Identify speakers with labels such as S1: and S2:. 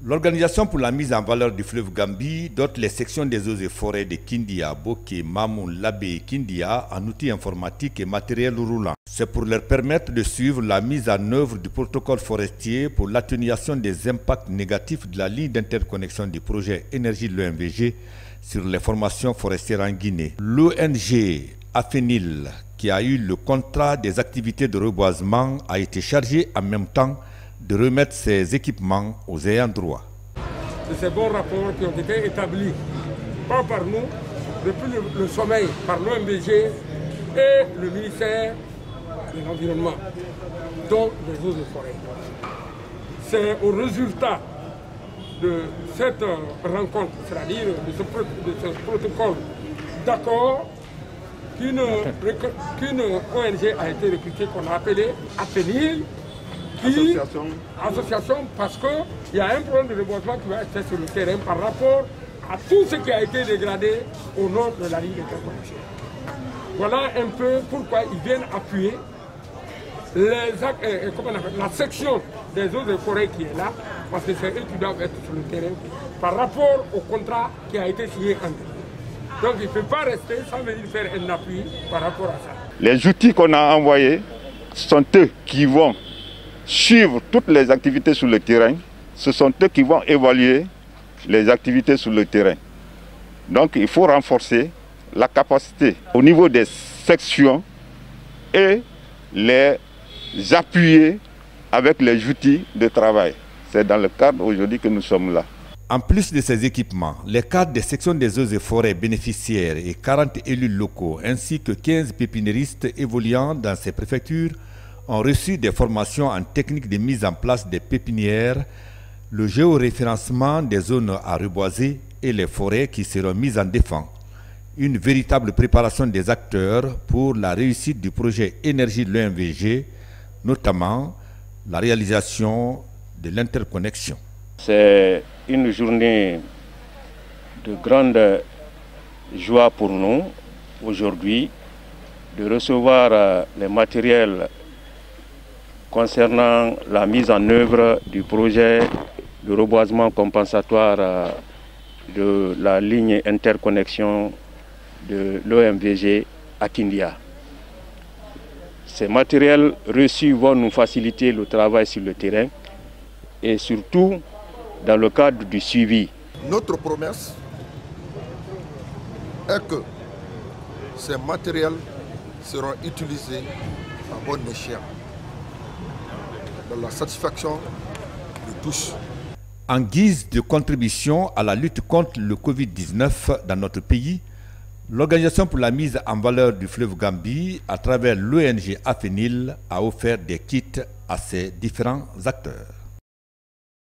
S1: L'Organisation pour la mise en valeur du fleuve Gambie dote les sections des eaux et forêts de Kindia, Boké, Mamoun, Labé et Kindia en outils informatiques et matériel roulant. C'est pour leur permettre de suivre la mise en œuvre du protocole forestier pour l'atténuation des impacts négatifs de la ligne d'interconnexion du projet énergie de l'OMVG sur les formations forestières en Guinée. L'ONG Afenil, qui a eu le contrat des activités de reboisement, a été chargé en même temps de remettre ses équipements aux ayants droit.
S2: De ces bons rapports qui ont été établis, pas par nous, depuis le sommeil, par l'OMVG et le ministère de l'Environnement, dont les eaux et forêts. C'est au résultat de cette rencontre, c'est-à-dire de ce protocole d'accord, qu'une ONG a été recrutée, qu'on a appelée Afenil, association, parce qu'il y a un problème de reboisement qui va être fait sur le terrain par rapport à tout ce qui a été dégradé au nord de la ligne d'interconnexion. Voilà un peu pourquoi ils viennent appuyer la section des eaux et forêts qui est là, parce que c'est eux qui doivent être sur le terrain par rapport au contrat qui a été signé entre eux. Donc il ne peut pas rester sans venir faire un appui par rapport à ça.
S3: Les outils qu'on a envoyés sont eux qui vont suivre toutes les activités sur le terrain. Ce sont eux qui vont évaluer les activités sur le terrain. Donc il faut renforcer la capacité au niveau des sections et les appuyer avec les outils de travail. C'est dans le cadre aujourd'hui que nous sommes là.
S1: En plus de ces équipements, les cadres des sections des eaux et forêts bénéficiaires et 40 élus locaux ainsi que 15 pépiniéristes évoluant dans ces préfectures ont reçu des formations en technique de mise en place des pépinières, le géoréférencement des zones à reboiser et les forêts qui seront mises en défense. Une véritable préparation des acteurs pour la réussite du projet énergie de l'OMVG, notamment la réalisation de l'interconnexion.
S4: C'est une journée de grande joie pour nous aujourd'hui de recevoir les matériels concernant la mise en œuvre du projet de reboisement compensatoire de la ligne interconnexion de l'OMVG à Kindia. Ces matériels reçus vont nous faciliter le travail sur le terrain et surtout dans le cadre du suivi.
S5: Notre promesse est que ces matériels seront utilisés à bon escient, dans la satisfaction de tous.
S1: En guise de contribution à la lutte contre le Covid-19 dans notre pays, l'Organisation pour la mise en valeur du fleuve Gambie, à travers l'ONG Afenil, a offert des kits à ses différents acteurs.